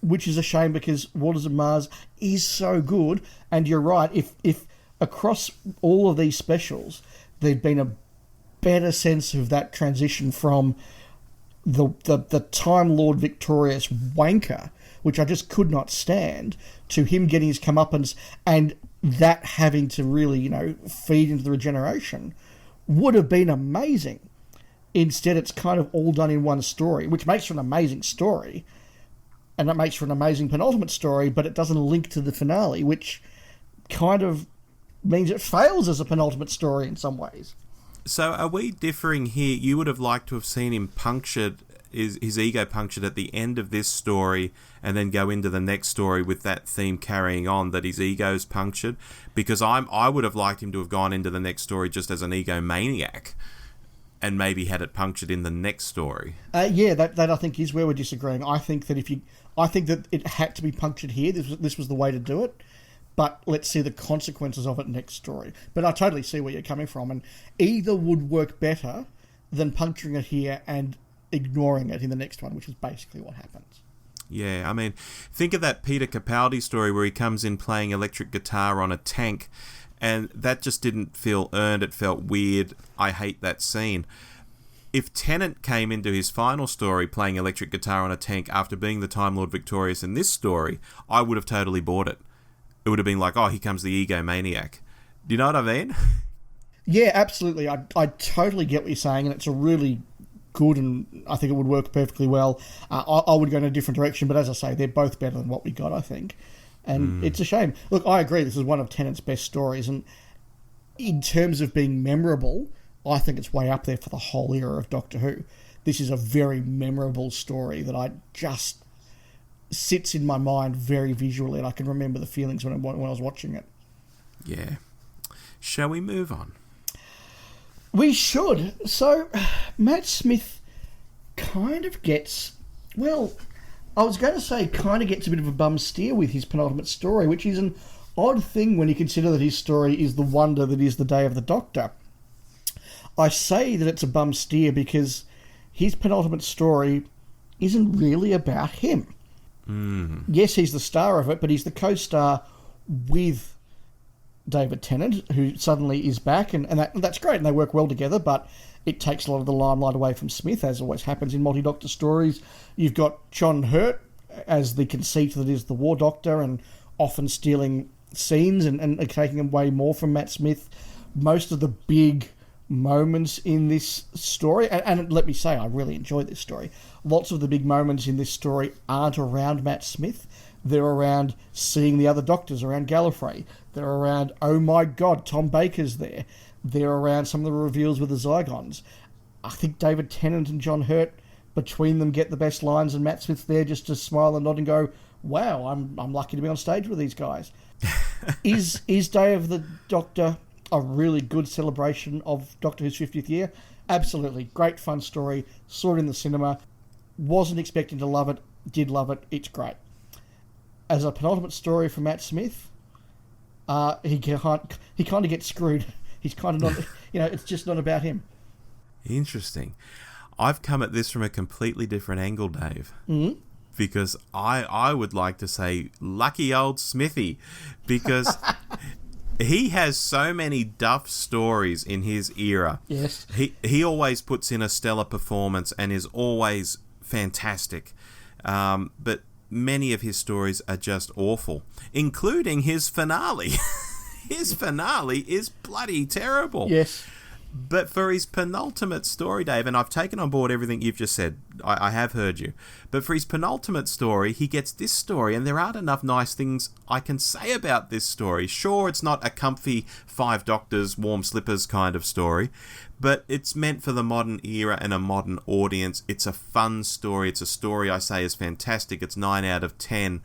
which is a shame, because Waters of Mars is so good, and you're right, if across all of these specials, there'd been a better sense of that transition from the Time Lord victorious wanker, which I just could not stand, to him getting his comeuppance and that having to really, feed into the regeneration would have been amazing. Instead, it's kind of all done in one story, which makes for an amazing story, and that makes for an amazing penultimate story, but it doesn't link to the finale, which kind of means it fails as a penultimate story in some ways. So are we differing here? You would have liked to have seen him punctured, his ego punctured at the end of this story, and then go into the next story with that theme carrying on, that his ego's punctured? Because I would have liked him to have gone into the next story just as an egomaniac, and maybe had it punctured in the next story. That I think is where we're disagreeing. I think that it had to be punctured here. This was the way to do it. But let's see the consequences of it next story. But I totally see where you're coming from, and either would work better than puncturing it here and ignoring it in the next one, which is basically what happens. Yeah, I mean, think of that Peter Capaldi story where he comes in playing electric guitar on a tank, and that just didn't feel earned. It felt weird. I hate that scene. If Tennant came into his final story playing electric guitar on a tank after being the Time Lord victorious in this story, I would have totally bought it. It would have been like, oh, here comes the egomaniac. Do you know what I mean? Yeah, absolutely. I totally get what you're saying, and it's a really good, and I think it would work perfectly well. I would go in a different direction, but as I say, they're both better than what we got, I think. And it's a shame. Look, I agree, this is one of Tennant's best stories, and in terms of being memorable, I think it's way up there for the whole era of Doctor Who. This is a very memorable story that I just sits in my mind very visually, and I can remember the feelings when I was watching it. Yeah. Shall we move on? We should. So, Matt Smith kind of gets, well, I was going to say kind of gets a bit of a bum steer with his penultimate story, which is an odd thing when you consider that his story is the wonder that is the Day of the Doctor. I say that it's a bum steer because his penultimate story isn't really about him. Yes, he's the star of it, but he's the co-star with David Tennant, who suddenly is back, and that's great, and they work well together, but it takes a lot of the limelight away from Smith, as always happens in multi-Doctor stories. You've got John Hurt as the conceit that is the War Doctor, and often stealing scenes and taking away more from Matt Smith. Most of the big moments in this story, and let me say, I really enjoy this story. Lots of the big moments in this story aren't around Matt Smith. They're around seeing the other Doctors around Gallifrey. They're around, oh my God, Tom Baker's there. They're around some of the reveals with the Zygons. I think David Tennant and John Hurt, between them, get the best lines, and Matt Smith's there just to smile and nod and go, wow, I'm lucky to be on stage with these guys. Is Day of the Doctor a really good celebration of Doctor Who's 50th year? Absolutely. Great fun story. Saw it in the cinema. Wasn't expecting to love it. Did love it. It's great. As a penultimate story for Matt Smith, he kind of gets screwed. He's kind of not, it's just not about him. Interesting. I've come at this from a completely different angle, Dave. Mm-hmm. Because I would like to say, lucky old Smithy, because he has so many duff stories in his era. Yes. He always puts in a stellar performance and is always fantastic. But many of his stories are just awful, including his finale. His finale is bloody terrible. Yes. But for his penultimate story, Dave, and I've taken on board everything you've just said, I have heard you, but for his penultimate story, he gets this story, and there aren't enough nice things I can say about this story. Sure, it's not a comfy 5 Doctors, warm slippers kind of story, but it's meant for the modern era and a modern audience. It's a fun story. It's a story I say is fantastic. It's 9 out of 10.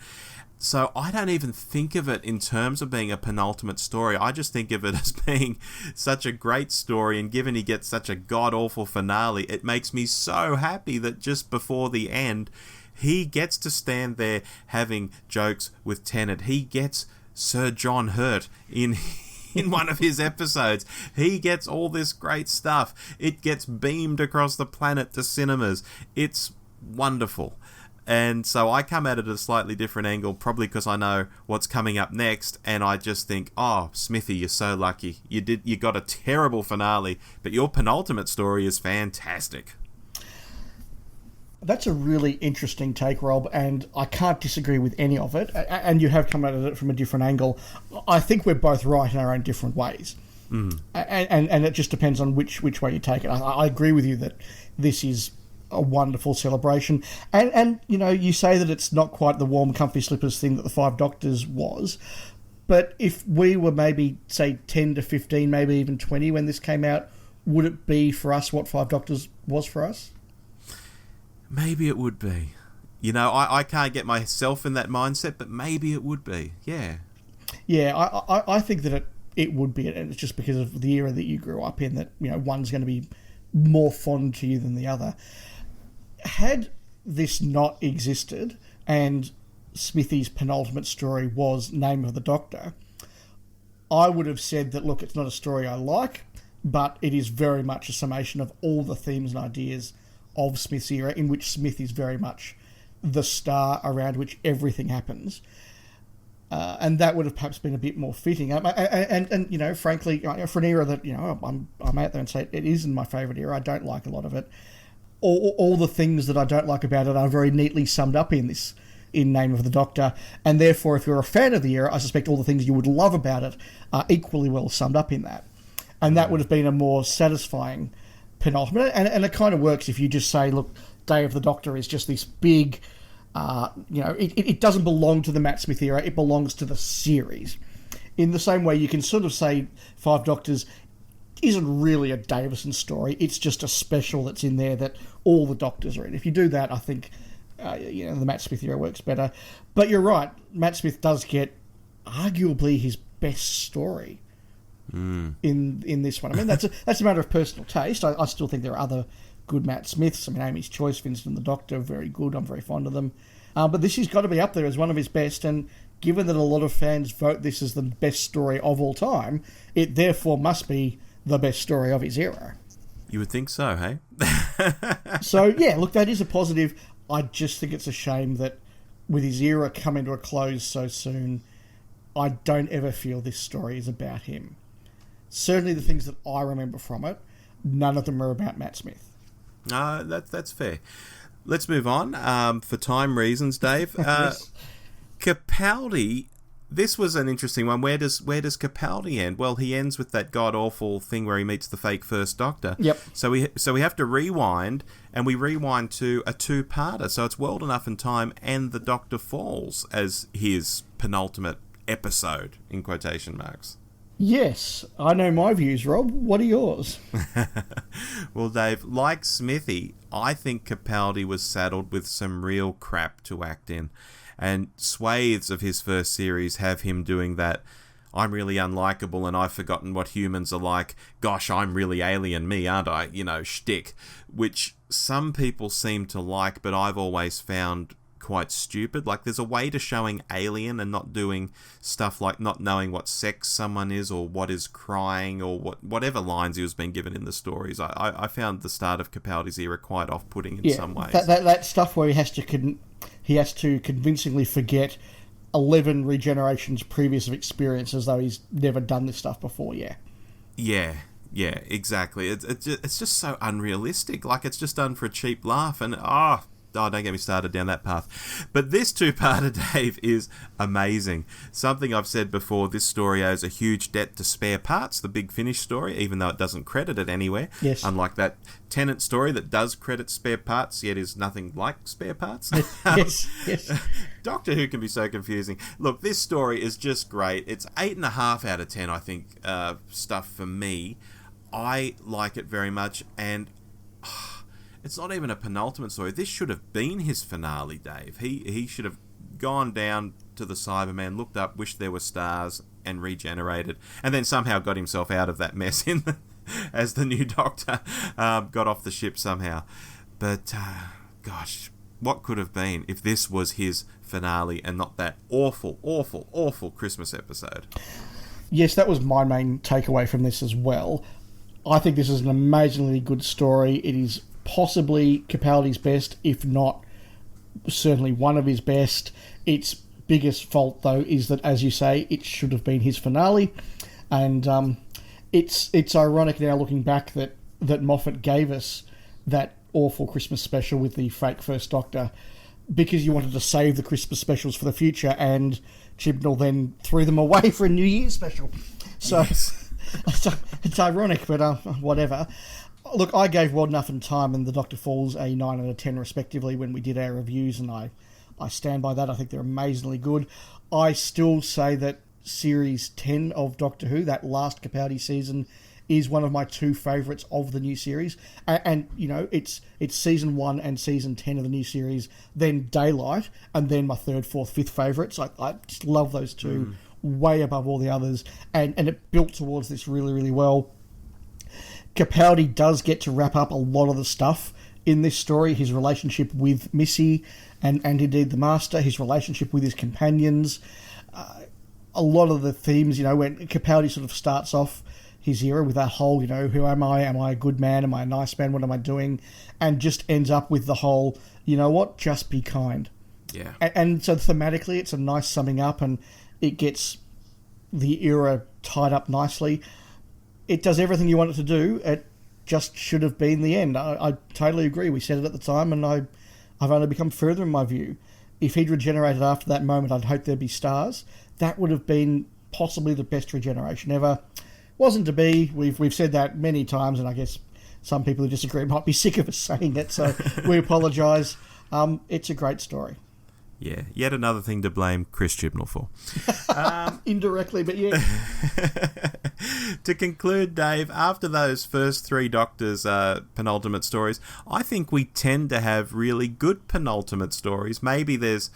So I don't even think of it in terms of being a penultimate story. I just think of it as being such a great story, and given he gets such a god-awful finale, it makes me so happy that just before the end, he gets to stand there having jokes with Tennant. He gets Sir John Hurt in one of his episodes. He gets all this great stuff. It gets beamed across the planet to cinemas. It's wonderful. And so I come at it at a slightly different angle, probably because I know what's coming up next, and I just think, oh, Smithy, you're so lucky. You got a terrible finale, but your penultimate story is fantastic. That's a really interesting take, Rob, and I can't disagree with any of it. And you have come at it from a different angle. I think we're both right in our own different ways. And it just depends on which way you take it. I agree with you that this is a wonderful celebration. And you say that it's not quite the warm, comfy slippers thing that the Five Doctors was. But if we were maybe, say, 10 to 15, maybe even 20 when this came out, would it be for us what Five Doctors was for us? Maybe it would be. I can't get myself in that mindset, but maybe it would be. Yeah. Yeah, I think that it would be, and it's just because of the era that you grew up in that, one's going to be more fond to you than the other. Had this not existed and Smithy's penultimate story was Name of the Doctor, I would have said that, look, it's not a story I like, but it is very much a summation of all the themes and ideas of Smith's era, in which Smith is very much the star around which everything happens. And that would have perhaps been a bit more fitting. And frankly, for an era that, I'm out there and say it isn't my favourite era, I don't like a lot of it. All the things that I don't like about it are very neatly summed up in Name of the Doctor. And therefore, if you're a fan of the era, I suspect all the things you would love about it are equally well summed up in that. And that would have been a more satisfying penultimate. And it kind of works if you just say, look, Day of the Doctor is just this big... it doesn't belong to the Matt Smith era, it belongs to the series. In the same way, you can sort of say Five Doctors isn't really a Davison story, it's just a special that's in there that all the Doctors are in. If you do that, I think the Matt Smith era works better. But you're right, Matt Smith does get arguably his best story in this one. I mean, that's a matter of personal taste. I still think there are other good Matt Smiths. I mean, Amy's Choice, Vincent and the Doctor, very good. I'm very fond of them. But this has got to be up there as one of his best, and given that a lot of fans vote this as the best story of all time, it therefore must be the best story of his era. You would think so, hey? So, yeah, look, that is a positive. I just think it's a shame that with his era coming to a close so soon, I don't ever feel this story is about him. Certainly the things that I remember from it, none of them are about Matt Smith. That's fair. Let's move on. For time reasons, Dave. Yes. Capaldi, this was an interesting one. Where does Capaldi end? Well, he ends with that god-awful thing where he meets the fake First Doctor. Yep. So we have to rewind, and we rewind to a two-parter. So it's World Enough and Time and The Doctor Falls as his penultimate episode, in quotation marks. Yes, I know my views, Rob. What are yours? Well, Dave, like Smithy, I think Capaldi was saddled with some real crap to act in. And swathes of his first series have him doing that, I'm really unlikable and I've forgotten what humans are like, gosh, I'm really alien me, aren't I? Shtick. Which some people seem to like, but I've always found quite stupid. Like, there's a way to showing alien and not doing stuff like not knowing what sex someone is or what is crying or whatever lines he was being given in the stories. I found the start of Capaldi's era quite off-putting in some ways. That stuff where he has to convincingly forget 11 regenerations previous of experience as though he's never done this stuff before. Yeah, exactly. It's just so unrealistic. Like, it's just done for a cheap laugh, and don't get me started down that path. But this two-parter, Dave, is amazing. Something I've said before, this story owes a huge debt to Spare Parts, the Big Finish story, even though it doesn't credit it anywhere. Yes. Unlike that Tennant story that does credit Spare Parts, yet is nothing like Spare Parts. Yes. Doctor Who can be so confusing. Look, this story is just great. It's 8.5 out of 10, I think, stuff for me. I like it very much, and... it's not even a penultimate story. This should have been his finale, Dave. He should have gone down to the Cyberman, looked up, wished there were stars, and regenerated, and then somehow got himself out of that mess as the new Doctor, got off the ship somehow. But, gosh, what could have been if this was his finale and not that awful, awful, awful Christmas episode? Yes, that was my main takeaway from this as well. I think this is an amazingly good story. It is possibly Capaldi's best, if not certainly one of his best. Its biggest fault, though, is that, as you say, it should have been his finale. And it's ironic now looking back that Moffat gave us that awful Christmas special with the fake First Doctor because you wanted to save the Christmas specials for the future, and Chibnall then threw them away for a New Year's special. So Yes. it's ironic, but whatever. Look, I gave Well Enough in Time and The Doctor Falls a 9 out of 10 respectively when we did our reviews, and I stand by that. I think they're amazingly good. I still say that Series 10 of Doctor Who, that last Capaldi season, is one of my two favourites of the new series. And you know, it's Season 1 and Season 10 of the new series, then Daylight, and then my third, fourth, fifth favourites. I just love those two way above all the others. And it built towards this really, really well. Capaldi does get to wrap up a lot of the stuff in this story. His relationship with Missy and indeed the Master, his relationship with his companions. A lot of the themes, you know, when Capaldi sort of starts off his era with that whole, you know, who am I? Am I a good man? Am I a nice man? What am I doing? And just ends up with the whole, you know what, just be kind. Yeah. And so thematically, it's a nice summing up, and it gets the era tied up nicely. It does everything you want it to do. It just should have been the end. I totally agree. We said it at the time, and I've only become further in my view. If he'd regenerated after that moment, I'd hope there'd be stars. That would have been possibly the best regeneration ever. Wasn't to be. We've said that many times, and I guess some people who disagree might be sick of us saying it, so we apologise. It's a great story. Yeah, yet another thing to blame Chris Chibnall for. Indirectly, but yeah. To conclude, Dave, after those first three Doctors' penultimate stories, I think we tend to have really good penultimate stories. Maybe there's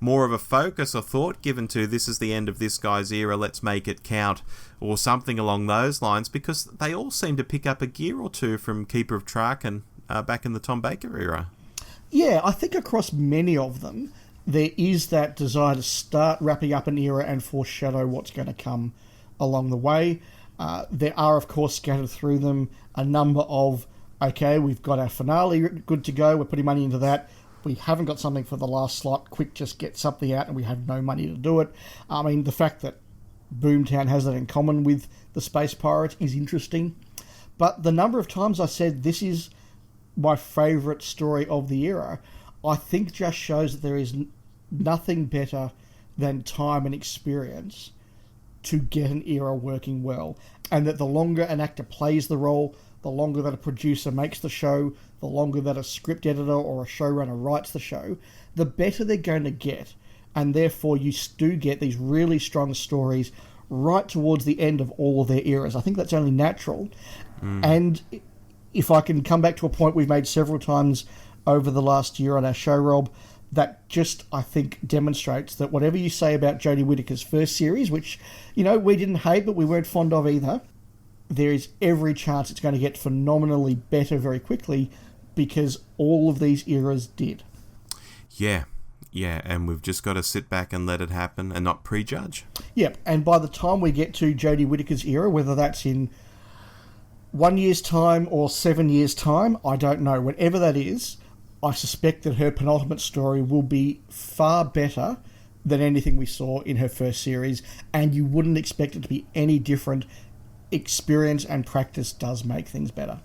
more of a focus or thought given to this is the end of this guy's era, let's make it count, or something along those lines, because they all seem to pick up a gear or two from Keeper of Traken back in the Tom Baker era. Yeah, I think across many of them, there is that desire to start wrapping up an era and foreshadow what's going to come along the way. There are, of course, scattered through them a number of, okay, we've got our finale good to go, we're putting money into that. We haven't got something for the last slot, quick, just get something out, and we have no money to do it. I mean, the fact that Boomtown has that in common with the Space Pirates is interesting. But the number of times I said this is my favourite story of the era, I think just shows that there is nothing better than time and experience to get an era working well. And that the longer an actor plays the role, the longer that a producer makes the show, the longer that a script editor or a showrunner writes the show, the better they're going to get. And therefore you do get these really strong stories right towards the end of all of their eras. I think that's only natural. And if I can come back to a point we've made several times over the last year on our show, Rob, that just, I think, demonstrates that whatever you say about Jodie Whittaker's first series, which, you know, we didn't hate, but we weren't fond of either, there is every chance it's going to get phenomenally better very quickly because all of these eras did. Yeah, and we've just got to sit back and let it happen and not prejudge. Yep, and by the time we get to Jodie Whittaker's era, whether that's in 1 year's time or 7 years' time, I don't know. Whenever that is, I suspect that her penultimate story will be far better than anything we saw in her first series, and you wouldn't expect it to be any different. Experience and practice does make things better.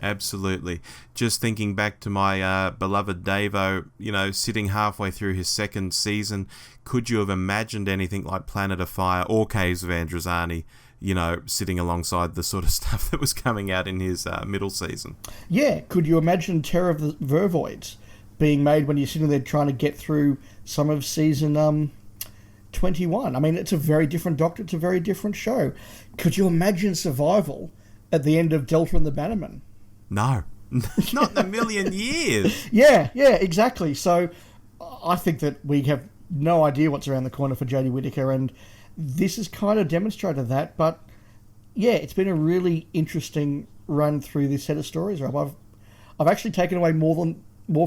Absolutely. Just thinking back to my beloved Davo, you know, sitting halfway through his second season, could you have imagined anything like Planet of Fire or Caves of Androzani, you know, sitting alongside the sort of stuff that was coming out in his middle season? Yeah. Could you imagine Terror of the Vervoids being made when you're sitting there trying to get through some of season 21? I mean, it's a very different Doctor, it's a very different show. Could you imagine Survival at the end of Delta and the Bannerman? No. Not in a million years. Yeah, exactly. So I think that we have no idea what's around the corner for Jodie Whittaker, and this has kind of demonstrated that. But yeah, it's been a really interesting run through this set of stories, Rob. I've actually taken away more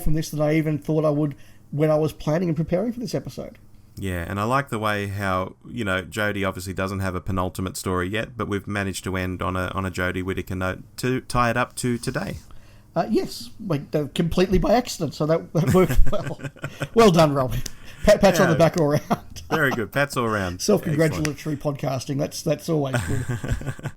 from this than I even thought I would when I was planning and preparing for this episode. Yeah, and I like the way how, you know, Jodie obviously doesn't have a penultimate story yet, but we've managed to end on a Jodie Whittaker note to tie it up to today. Yes, completely by accident, so that worked well. Well done, Rob. Pats on the back all round. Very good. Pats all round. Self-congratulatory podcasting. That's always good.